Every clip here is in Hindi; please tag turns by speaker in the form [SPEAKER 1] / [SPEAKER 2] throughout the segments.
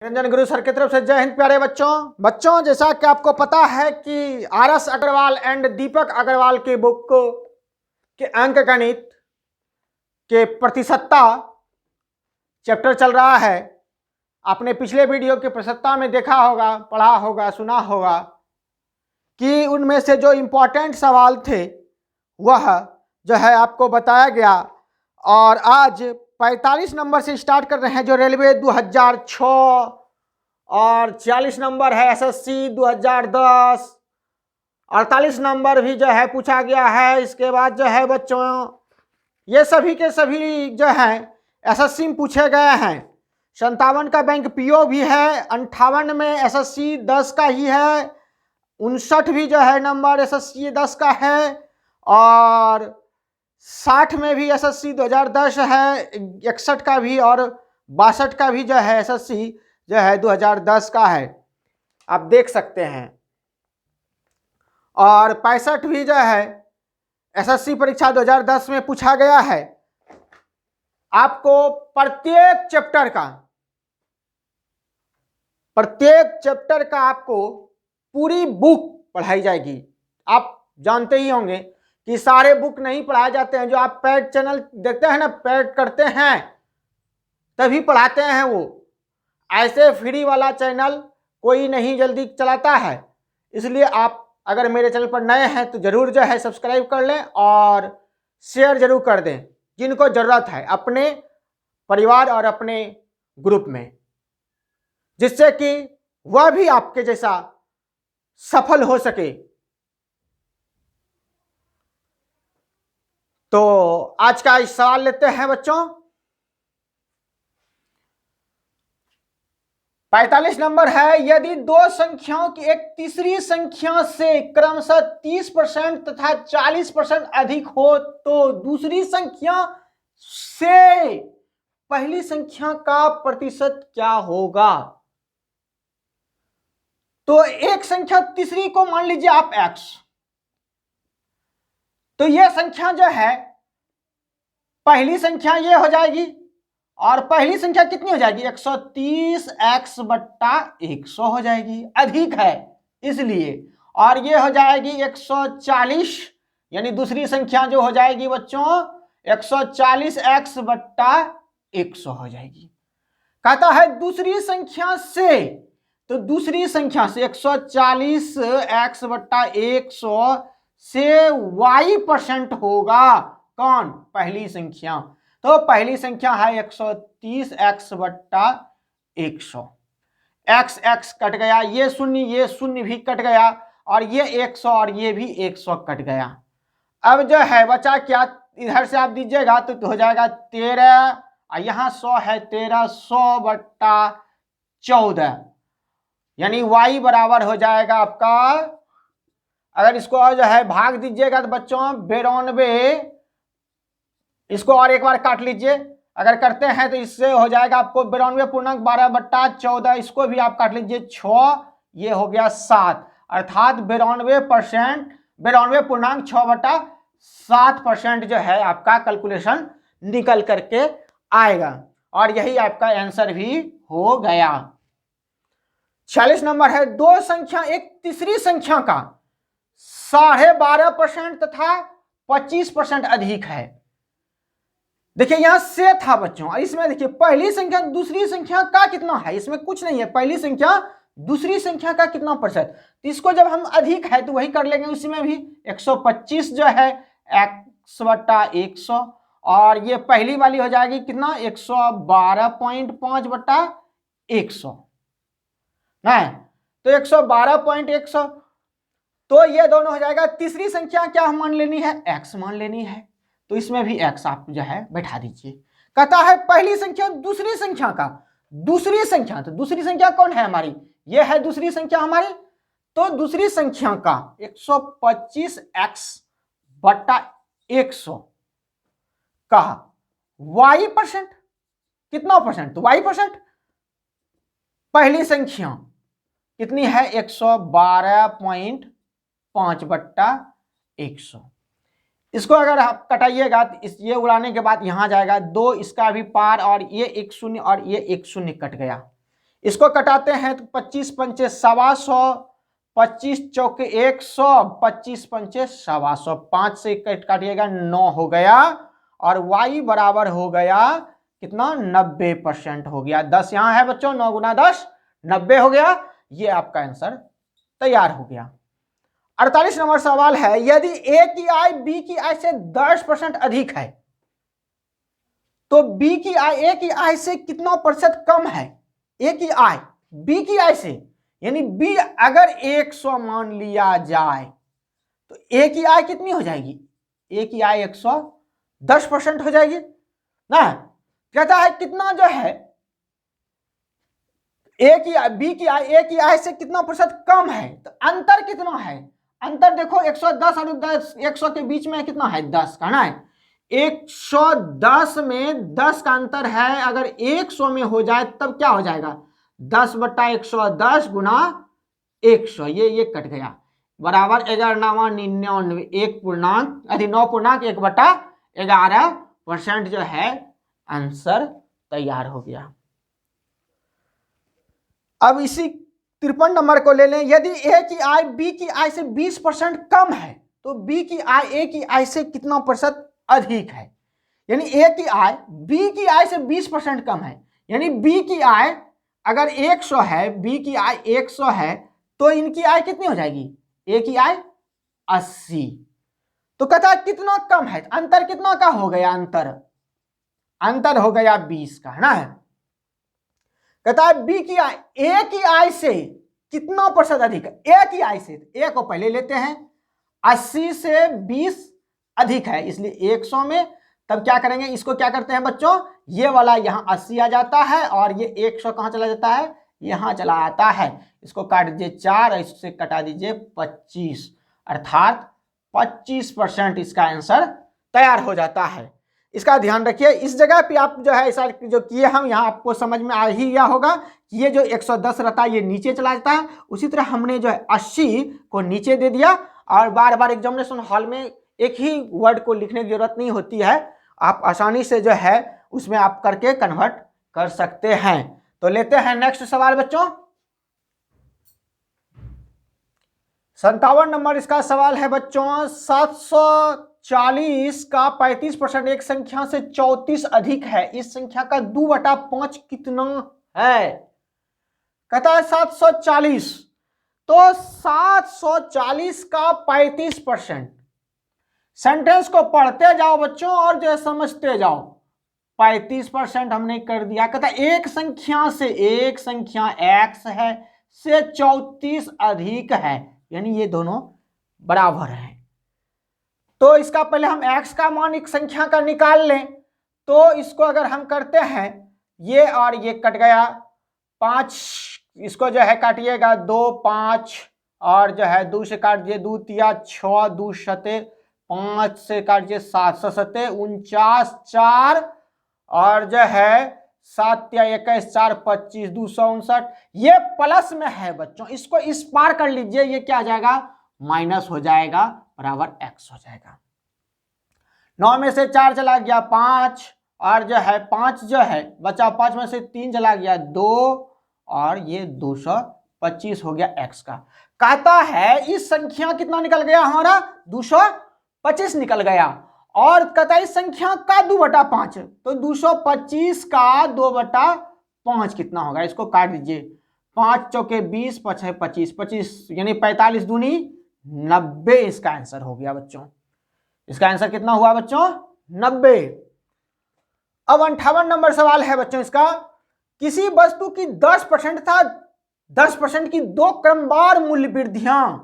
[SPEAKER 1] रंजन गुरु सर की तरफ से जय हिंद प्यारे बच्चों जैसा कि आपको पता है कि आरएस अग्रवाल एंड दीपक अग्रवाल की बुक के अंक गणित के प्रतिशतता चैप्टर चल रहा है। आपने पिछले वीडियो के प्रतिशतता में देखा होगा, पढ़ा होगा, सुना होगा कि उनमें से जो इम्पोर्टेंट सवाल थे वह जो है आपको बताया गया। और आज 45 नंबर से स्टार्ट कर रहे हैं जो रेलवे 2006 और 40 नंबर है एसएससी 2010, 48 नंबर भी जो है पूछा गया है। इसके बाद जो है बच्चों ये सभी के सभी जो है एसएससी में पूछे गए हैं। 57 का बैंक पीओ भी है, 58 में एसएससी 10 का ही है, 59 भी जो है नंबर एसएससी 10 का है, और 60 में भी एसएससी 2010 है, 61 का भी और 62 का भी जो है एसएससी जो है 2010 का है, आप देख सकते हैं। और 65 भी जो है एसएससी परीक्षा 2010 में पूछा गया है। आपको प्रत्येक चैप्टर का आपको पूरी बुक पढ़ाई जाएगी। आप जानते ही होंगे कि सारे बुक नहीं पढ़ाए जाते हैं। जो आप पैड चैनल देखते हैं ना, पैड करते हैं तभी पढ़ाते हैं। वो ऐसे फ्री वाला चैनल कोई नहीं जल्दी चलाता है। इसलिए आप अगर मेरे चैनल पर नए हैं तो जरूर जो है सब्सक्राइब कर लें और शेयर जरूर कर दें जिनको ज़रूरत है अपने परिवार और अपने ग्रुप में, जिससे कि वह भी आपके जैसा सफल हो सके। तो आज का इस सवाल लेते हैं बच्चों। 45 नंबर है, यदि दो संख्याओं की एक तीसरी संख्या से क्रमशः 30% तथा 40% अधिक हो तो दूसरी संख्या से पहली संख्या का प्रतिशत क्या होगा। तो एक संख्या तीसरी को मान लीजिए आप x, तो यह संख्या जो है पहली संख्या ये हो जाएगी, और पहली संख्या कितनी हो जाएगी 130x बट्टा 100 हो जाएगी, अधिक है इसलिए। और ये हो जाएगी 140, यानी दूसरी संख्या जो हो जाएगी बच्चों 140x बट्टा 100 हो जाएगी। कहता है दूसरी संख्या से, तो दूसरी संख्या से 140x बट्टा 100 से y% होगा कौन, पहली संख्या। तो पहली संख्या है 130x बट्टा 100। x कट गया, ये शून्य भी कट गया, और ये 100 और ये भी 100 कट गया। अब जो है बचा क्या, इधर से आप दीजिएगा तो हो जाएगा 13, और यहाँ 100 है 1300 बट्टा 14, यानी y बराबर हो जाएगा आपका, अगर इसको जो है भाग दीजिएगा तो बच्चों 92, इसको और एक बार काट लीजिए। अगर करते हैं तो इससे हो जाएगा आपको 92.12 बट्टा 14, इसको भी आप काट लीजिए 6, ये हो गया 7, अर्थात 92.6 बट्टा 7% जो है आपका कैलकुलेशन निकल करके आएगा, और यही आपका आंसर भी हो गया। 46 नंबर है, दो संख्या एक तीसरी संख्या का 12.5% तथा 25% अधिक है। देखिए यहां से था बच्चों, इसमें देखिए पहली संख्या दूसरी संख्या का कितना है, इसमें कुछ नहीं है, पहली संख्या दूसरी संख्या का कितना प्रतिशत। तो इसको जब हम अधिक है तो वही कर लेंगे, उसी में भी 125 जो है x बट्टा 100, और ये पहली वाली हो जाएगी कितना 112.5 बट्टा 100 है, तो 112.100, तो ये दोनों हो जाएगा। तीसरी संख्या क्या मान लेनी है, x मान लेनी है, तो इसमें भी x आप जो है बैठा दीजिए। कहता है पहली संख्या दूसरी संख्या का, दूसरी संख्या, तो दूसरी संख्या कौन है हमारी, ये है दूसरी संख्या हमारी, तो दूसरी संख्या का 125x बट्टा 100 का y% कितना परसेंट, तो y%, पहली संख्या कितनी है 112.5 बट्टा 100। इसको अगर आप कटाइएगा तो ये उड़ाने के बाद यहां जाएगा 2, इसका भी पार, और ये 1 शून्य और ये 1 शून्य कट गया, इसको कटाते हैं तो 25 पंचे 125, 25 चौके 100, 25 पंचे 125, 5 से काटिएगा 9 हो गया और y बराबर हो गया कितना 90% हो गया। 10 यहां है बच्चों, 9 गुना 10 90 हो गया। ये आपका आंसर तैयार हो गया। 48 नंबर सवाल है, यदि ए की आय बी की आय से 10% अधिक है तो बी की आय ए की आय से कितना प्रतिशत कम है? ए की आय बी की आय से, यानी बी अगर 100 मान लिया जाए तो ए की आय कितनी हो जाएगी? ए की आय 110% हो जाएगी ना। कहता है कितना जो है ए की आय बी की आय ए की आय से कितना प्रतिशत कम है, तो अंतर कितना है? अंतर देखो 110 और 10, 100 के बीच में कितना है? 10 का ना है। 110 में 10 का अंतर है, अगर 100 में हो जाए तब क्या हो जाएगा? 10/110 गुना 100, ये कट गया, बराबर 11,99, 9.1/11% जो है आंसर तैयार हो गया। अब इसी 53 नंबर को ले लें, यदि ए की आय बी की आय से 20% कम है तो बी की आय ए की आय से कितना प्रतिशत अधिक है? यानी ए की आय बी की आय से 20% कम है, यानी बी की आय अगर 100 है, बी की आय 100 है तो इनकी आय कितनी हो जाएगी? ए की आय 80। तो कहता है कितना कम है, अंतर कितना का हो गया? अंतर हो गया 20 का, है ना। कहता है बी की आय ए की आय से कितना प्रतिशत अधिक है? ए की आय से, ए को पहले लेते हैं, 80 से 20 अधिक है, इसलिए 100 में, तब क्या करेंगे, इसको क्या करते हैं बच्चों, ये वाला यहां 80 आ जाता है और ये 100 कहां चला जाता है? यहां चला आता है। इसको काट दीजिए 4, इससे कटा दीजिए 25, अर्थात 25% इसका आंसर तैयार हो जाता है। इसका ध्यान रखिए, इस जगह पे आप जो है ऐसा जो किए हम यहाँ आपको समझ में आ ही गया होगा कि ये जो 110 रहता है ये नीचे चला जाता है, उसी तरह हमने जो है 80 को नीचे दे दिया और बार बार एग्जामिनेशन हॉल में एक ही वर्ड को लिखने की जरूरत नहीं होती है, आप आसानी से जो है उसमें आप करके कन्वर्ट कर सकते हैं। तो लेते हैं नेक्स्ट सवाल बच्चों। 57 नंबर इसका सवाल है बच्चों, 740 का 35% एक संख्या से 34 अधिक है, इस संख्या का 2/5 कितना है? कहता है 740, तो 740 का 35%, सेंटेंस को पढ़ते जाओ बच्चों और जो है समझते जाओ। 35% हमने कर दिया। कहता एक संख्या से, एक संख्या x है से 34 अधिक है, यानी ये दोनों बराबर हैं। तो इसका पहले हम x का मान एक संख्या का निकाल लें, तो इसको अगर हम करते हैं, ये और ये कट गया, 5 इसको जो है काटिएगा 2 5 और जो है 2 से काट दिए 2 तिया 6, 2 सते 5 से काटिए 7, 7 49, 4 और जो है 7 या 21 4 25 259, ये प्लस में है बच्चों, इसको इस पार कर लीजिए, ये क्या आ जाएगा? माइनस हो जाएगा, बराबर x हो जाएगा। 9 में से 4 चला गया 5 और जो है 5 जो है बचा, 5 में से 3 चला गया 2 और ये 225 हो गया x का। कहता है इस संख्या कितना निकल गया हमारा? 225 निकल गया। और कहता है इस संख्या का 2/5, तो 225 का 2/5 कितना होगा? इसको काट दीजिए, 5 चौके 20 5 25 25 यानी 45 दूनी 90, इसका आंसर हो गया बच्चों। इसका आंसर कितना हुआ बच्चों? 90। अब 58 नंबर सवाल है बच्चों इसका, किसी वस्तु की 10% था 10% की 2 क्रमवार मूल्य वृद्धियां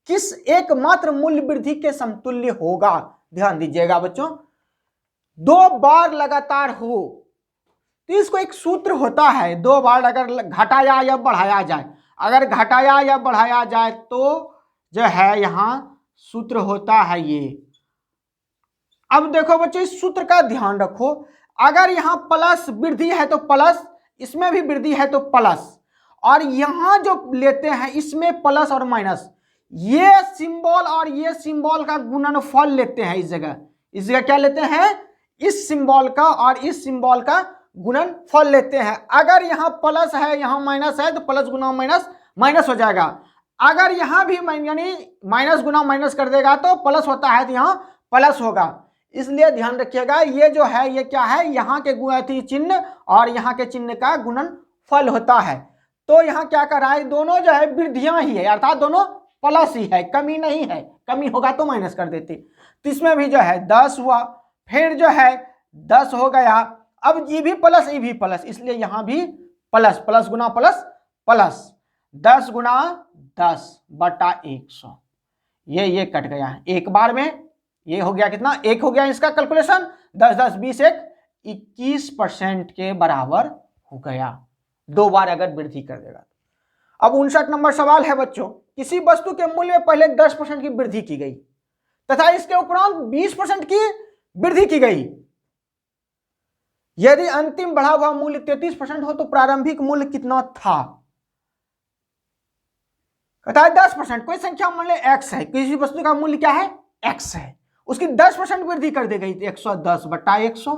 [SPEAKER 1] किस एकमात्र मूल्य वृद्धि के समतुल्य होगा? ध्यान दीजिएगा बच्चों, 2 बार लगातार हो तो इसको एक सूत्र होता है, 2 बार अगर घटाया या बढ़ाया जाए, अगर घटाया या बढ़ाया जाए तो जो है यहां सूत्र होता है ये। अब देखो बच्चों इस सूत्र का ध्यान रखो, अगर यहां प्लस वृद्धि है तो प्लस, इसमें भी वृद्धि है तो प्लस, और यहां जो लेते हैं इसमें प्लस और माइनस, ये सिंबल और ये सिंबल का गुणनफल लेते हैं। इस जगह क्या लेते हैं? इस सिंबल का और इस सिंबल का गुणनफल लेते हैं। अगर यहाँ प्लस है यहाँ माइनस है तो प्लस गुना माइनस माइनस हो जाएगा। अगर यहाँ भी यानी माइनस गुना माइनस कर देगा तो प्लस होता है तो यहाँ प्लस होगा। इसलिए ध्यान रखिएगा ये जो है ये क्या है, यहाँ के गुणा चिन्ह और यहाँ के चिन्ह का गुणनफल होता है। तो यहाँ क्या कर रहा है, दोनों जो है वृद्धियां ही है, अर्थात दोनों प्लस ही है, कमी नहीं है। कमी होगा तो माइनस कर देते। तो इसमें भी जो है 10 हुआ, फिर जो है 10 हो गया, अब ये भी प्लस, इसलिए यहां भी प्लस, प्लस गुना प्लस प्लस, 10 गुना 10 बटा 100, ये कट गया एक बार में। ये हो गया कितना, 1 हो गया इसका कैलकुलेशन, 10 10 20 1 21% के बराबर हो गया। 2 बार अगर वृद्धि कर देगा। अब 59 नंबर सवाल है बच्चों, किसी वस्तु के मूल्य में पहले 10% की वृद्धि की गई तथा इसके उपरांत 20% की वृद्धि की गई। यदि अंतिम बढ़ा हुआ मूल्य 33% हो तो प्रारंभिक मूल्य कितना था? कहता है 10%, कोई संख्या मान ले x है, किसी वस्तु का मूल्य क्या है x है, उसकी 10% वृद्धि कर दी गई 110 बटा 100।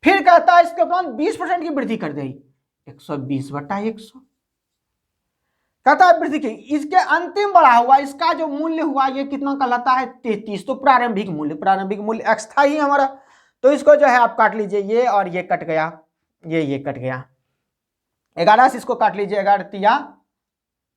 [SPEAKER 1] फिर कहता है इसके उपरांत 20% की वृद्धि कर दी 120 बटा 100। कहता है वृद्धि की, इसके अंतिम बढ़ा हुआ इसका जो मूल्य हुआ ये कितना कहलाता है 33। तो प्रारंभिक मूल्य x था ही हमारा, तो इसको जो है आप काट लीजिए, ये और ये कट गया, ये कट गया, 11 से इसको काट लीजिए, 11 तिया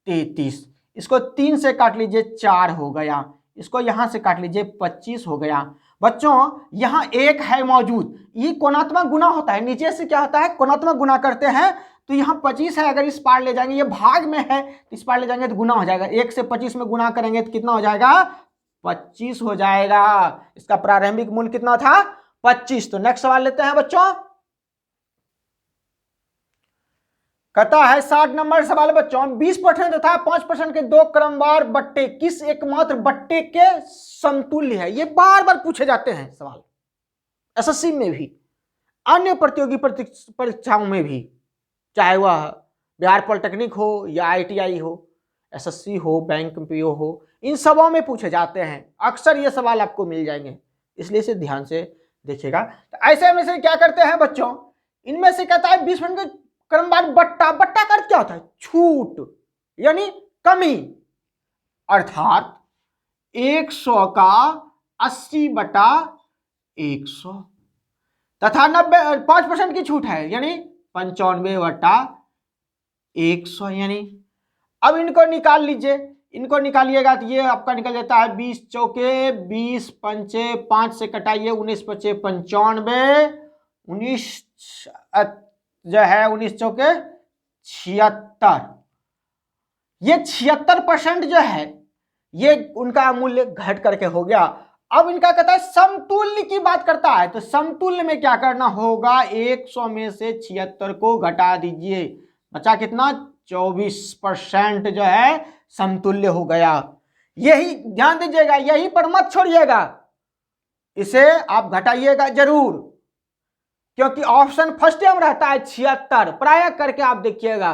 [SPEAKER 1] 33, इसको 3 से काट लीजिए 4 हो गया, इसको यहां से काट लीजिए 25 हो गया। बच्चों यहां 1 है मौजूद, ये कोणात्मक गुना होता है, नीचे से क्या होता है कोणात्मक गुना करते हैं। तो यहाँ 25 है, अगर इस पार ले जाएंगे, ये भाग में है तो इस पार ले जाएंगे तो गुना हो जाएगा, 1 से 25 में गुना करेंगे तो कितना हो जाएगा 25 हो जाएगा। इसका प्रारंभिक मूल्य कितना था 25। तो नेक्स्ट सवाल लेते हैं बच्चों, कहता है 60 नंबर सवाल बच्चों, 20% तथा 5% के 2 क्रमवार बट्टे किस एकमात्र बट्टे के समतुल्य है? ये बार बार पूछे जाते हैं सवाल, एसएससी में भी, अन्य प्रतियोगी परीक्षाओं में भी, चाहे वह बिहार पॉलिटेक्निक हो या आईटीआई हो, एसएससी हो, बैंक पीओ हो, इन सबों में पूछे जाते हैं। अक्सर ये सवाल आपको मिल जाएंगे, इसलिए इसे ध्यान से देखिएगा। तो ऐसे में से क्या करते हैं बच्चों, इनमें से कहता है 20% के क्रमवार बट्टा, बट्टा का अर्थ क्या होता है छूट यानी कमी, अर्थात 100 का 80 बटा 100 तथा 5% की छूट है यानी 95 बटा 100 यानी। अब इनको निकाल लीजिए, इनको निकालिएगा तो ये आपका निकल जाता है 20 चौके 20 पंचे 5 से कटाइए 19 पचे 95, 19 जो है 19 चौके 76, ये 76% जो है ये उनका मूल्य घट करके हो गया। अब इनका कहता है समतुल्य की बात करता है, तो समतुल्य में क्या करना होगा, 100 में से 76 को घटा दीजिए, बचा कितना 24% जो है समतुल्य हो गया। यही ध्यान दीजिएगा, यही पर मत छोड़िएगा, इसे आप घटाइएगा जरूर, क्योंकि ऑप्शन फर्स्ट टाइम रहता है 76, प्राय करके आप देखिएगा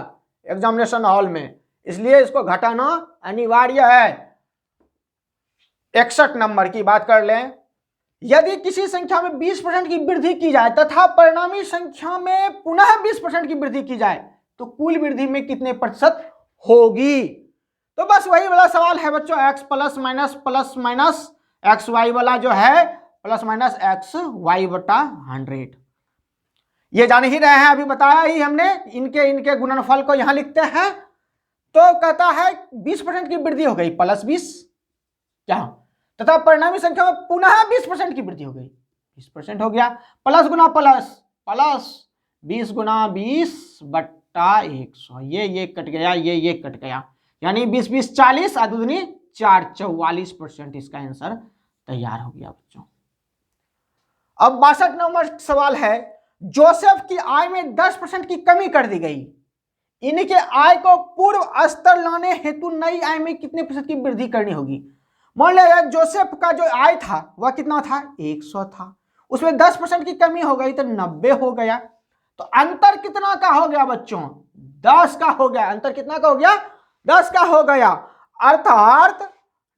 [SPEAKER 1] एग्जामिनेशन हॉल में, इसलिए इसको घटाना अनिवार्य है। 61 नंबर की बात कर लें, यदि किसी संख्या में 20% की वृद्धि की जाए तथा परिणामी संख्या में पुनः 20% की वृद्धि की जाए तो कुल वृद्धि में कितने प्रतिशत होगी? तो बस वही वाला सवाल है बच्चों, x plus minus X Y वाला जो है प्लस माइनस एक्स वाई बटा 100, ये जान ही रहे हैं, अभी बताया ही हमने, इनके गुणनफल को यहां लिखते हैं। तो कहता है 20% की वृद्धि हो गई प्लस 20 क्या, तथा परिणामी संख्या में पुनः 20% की वृद्धि हो गई 20% हो गया, प्लस गुना प्लस 20 गुना 20 बट्टा 100, ये कट गया, ये कट गया, यानी 20 20 40 और दूनी 4 44% इसका आंसर तैयार हो गया बच्चों। अब 62 नंबर सवाल है, जोसेफ की आय में 10% की कमी कर दी गई, इनके आय को पूर्व स्तर लाने हेतु नई आय में कितने प्रतिशत की वृद्धि करनी होगी? मान लिया जोसेफ का जो आय था वह कितना था 100 था, उसमें 10% की कमी हो गई तो 90 हो गया, तो अंतर कितना का हो गया बच्चों 10 का हो गया, अंतर कितना का हो गया 10 का हो गया, अर्थात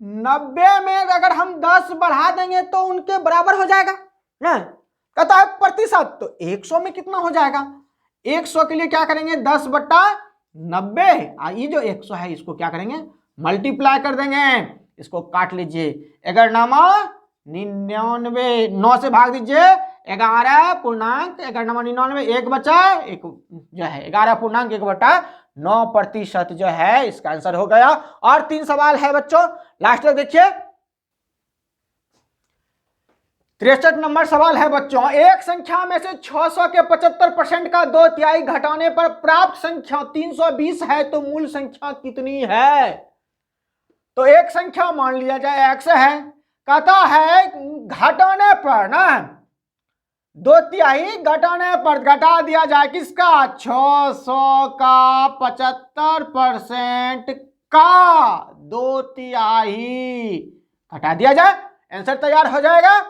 [SPEAKER 1] 90 में अगर हम 10 बढ़ा देंगे तो उनके बराबर हो जाएगा ना, कहता है प्रतिशत, तो 100 में कितना हो जाएगा? 100 के लिए क्या करेंगे? 10/90। ये जो 100 है इसको क्या करेंगे? मल्टीप्लाई कर देंगे। इसको काट लीजिए। 11×9 9 से भाग दीजिए। 11.99 1 बचा, एक जो है 11.1/9% जो है इसका आंसर हो गया। और 3 सवाल है बच्चों, लास्ट तक देखिए। 63 नंबर सवाल है बच्चों, एक संख्या में से 600 के 75% का 2/3 घटाने पर प्राप्त संख्या 320 है, तो मूल संख्या कितनी है? तो एक संख्या मान लिया जाए x है, कहता है घटाने पर ना 2/3 घटाने पर घटा दिया जाए किसका? 600 का 75% का 2/3 घटा दिया जाए, आंसर तैयार हो जाएगा।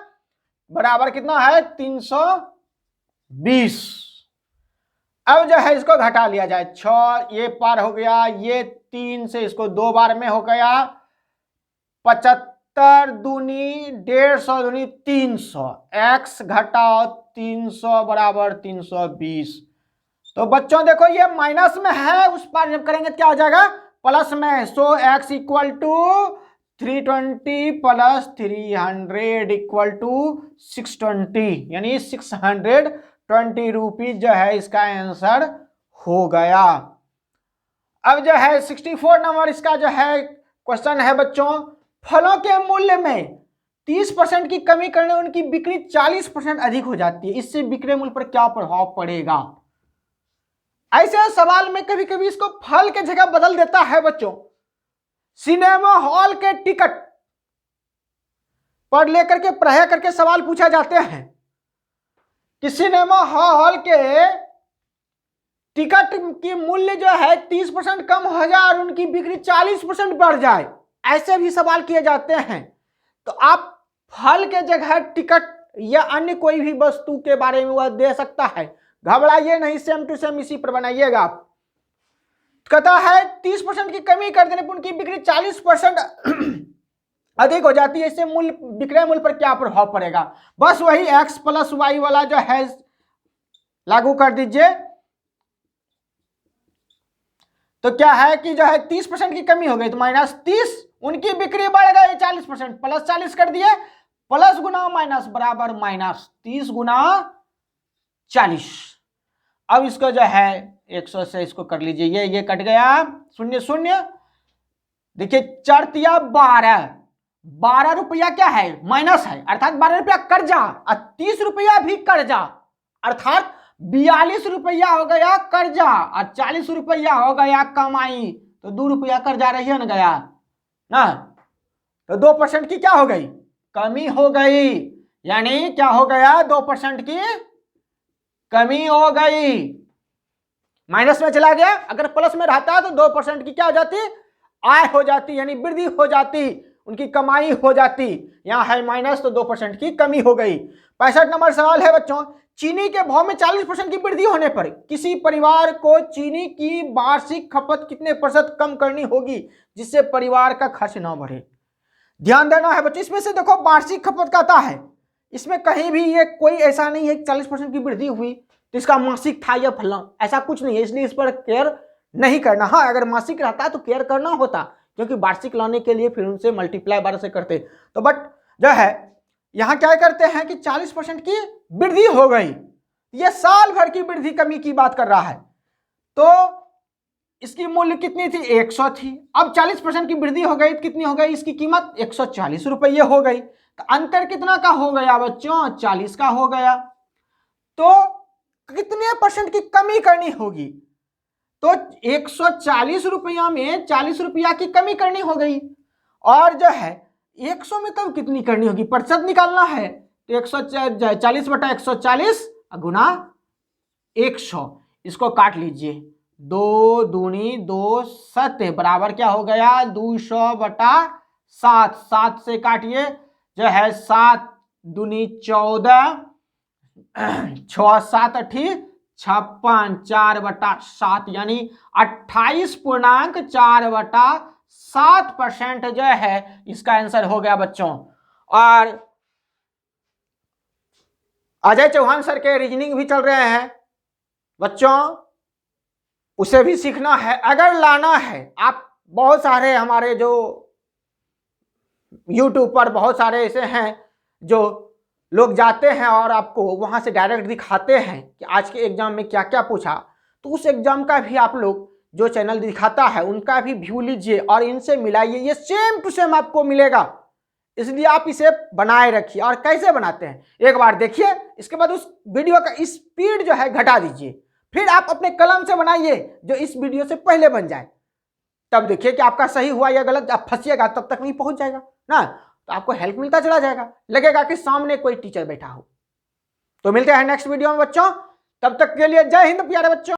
[SPEAKER 1] बराबर कितना है? 320। अब जो है इसको घटा लिया जाए, 6 ये पार हो गया, ये 3 से इसको 2 बार में हो गया, 75 दूनी 150 दूनी 300, x घटाओ 300 बराबर 320। तो बच्चों देखो ये माइनस में है, उस पार जब करेंगे क्या हो जाएगा? प्लस में। So x equal to 320 plus 300 equal to 620, यानी 620 रुपीज जो है इसका आंसर हो गया। अब जो है 64 नंबर इसका जो है क्वेश्चन है बच्चों, फलों के मूल्य में 30% की कमी करने उनकी बिक्री 40% अधिक हो जाती है, इससे विक्रय मूल्य पर क्या प्रभाव पड़ेगा? ऐसे सवाल में कभी कभी इसको फल के जगह बदल देता है बच्चों। सिनेमा हॉल के टिकट पर लेकर के पढ़ाई करके सवाल पूछा जाते हैं कि सिनेमा हॉल के टिकट की मूल्य जो है 30% कम हो जाए और उनकी बिक्री 40% बढ़ जाए, ऐसे भी सवाल किए जाते हैं। तो आप फल के जगह टिकट या अन्य कोई भी वस्तु के बारे में वह दे सकता है, घबराइए नहीं, सेम टू सेम इसी पर बनाइएगा आप। कहता है 30% की कमी कर देने पर उनकी बिक्री 40% अधिक हो जाती है, इससे मूल्य विक्रय मूल्य पर क्या प्रभाव पड़ेगा? बस वही x प्लस वाई वाला जो है लागू कर दीजिए। तो क्या है कि जो है 30% की कमी हो गई तो -30, उनकी बिक्री बढ़ गई 40%, प्लस 40 कर दिए, प्लस गुना माइनस बराबर -30 गुना 40। अब इसको जो है 100 से इसको कर लीजिए, ये कट गया, 0 0, देखिए 4 तिया 12 रुपया क्या है? माइनस है, अर्थात 12 रुपया कर्जा, और 30 रुपया भी कर्जा, अर्थात 42 रुपया हो गया कर्जा और 40 रुपया हो गया कमाई। तो 2 रुपया कर्जा रहिए न गया ना, तो 2% की क्या हो गई? कमी हो गई, यानी क्या हो गया? 2% की कमी हो गई। माइनस में चला गया, अगर प्लस में रहता तो 2% की क्या हो जाती? आय हो जाती, यानी वृद्धि हो जाती, उनकी कमाई हो जाती। यहां है माइनस, तो 2% की कमी हो गई। 65 नंबर सवाल है बच्चों, चीनी के भाव में 40% की वृद्धि होने पर किसी परिवार को चीनी की वार्षिक खपत कितने प्रतिशत कम करनी होगी जिससे परिवार का खर्च ना बढ़े? ध्यान देना है बच्चों, इसमें से देखो वार्षिक खपत कहता है, इसमें कहीं भी ये कोई ऐसा नहीं है कि 40% की वृद्धि हुई तो इसका मासिक था या फलना, ऐसा कुछ नहीं है, इसलिए इस पर केयर नहीं करना। हाँ, अगर मासिक रहता तो केयर करना होता, क्योंकि वार्षिक लाने के लिए फिर उनसे मल्टीप्लाई 12 से करते। तो बट जो है यहां क्या करते हैं कि 40% की वृद्धि हो गई, ये साल भर की वृद्धि कमी की बात कर रहा है। तो इसकी मूल्य कितनी थी? 100 थी, अब 40% की वृद्धि हो गई तो कितनी हो गई? इसकी कीमत 140 रुपये हो गई। तो अंतर कितना का हो गया बच्चों? 40 का हो गया। तो कितने परसेंट की कमी करनी होगी? तो 140 रुपया में 40 रुपया की कमी करनी हो गई, और जो है 100 में तब कितनी करनी होगी? प्रतिशत निकालना है, तो 140/140 गुना 100, इसको काट लीजिए, 2 दूनी 2 7 बराबर क्या हो गया? 200/7, 7 से काटिए, जो है 7 दूनी 14, 6 7 8 56, 4/7, यानी 28.4/7% जो है इसका आंसर हो गया बच्चों। और अजय चौहान सर के रीजनिंग भी चल रहे हैं बच्चों, उसे भी सीखना है। अगर लाना है, आप बहुत सारे हमारे जो यूट्यूब पर बहुत सारे ऐसे हैं जो लोग जाते हैं और आपको वहां से डायरेक्ट दिखाते हैं कि आज के एग्जाम में क्या क्या पूछा, तो उस एग्जाम का भी आप लोग जो चैनल दिखाता है उनका भी व्यू लीजिए और इनसे मिलाइए, ये सेम टू सेम आपको मिलेगा। इसलिए आप इसे बनाए रखिए। और कैसे बनाते हैं एक बार देखिए, इसके बाद उस वीडियो का स्पीड जो है घटा दीजिए, फिर आप अपने कलम से बनाइए जो इस वीडियो से पहले बन जाए। तब देखिए कि आपका सही हुआ या गलत। आप फंसिएगा तब तक नहीं पहुंच जाएगा ना, तो आपको हेल्प मिलता चला जाएगा, लगेगा कि सामने कोई टीचर बैठा हो। तो मिलते हैं नेक्स्ट वीडियो में बच्चों, तब तक के लिए जय हिंद प्यारे बच्चों।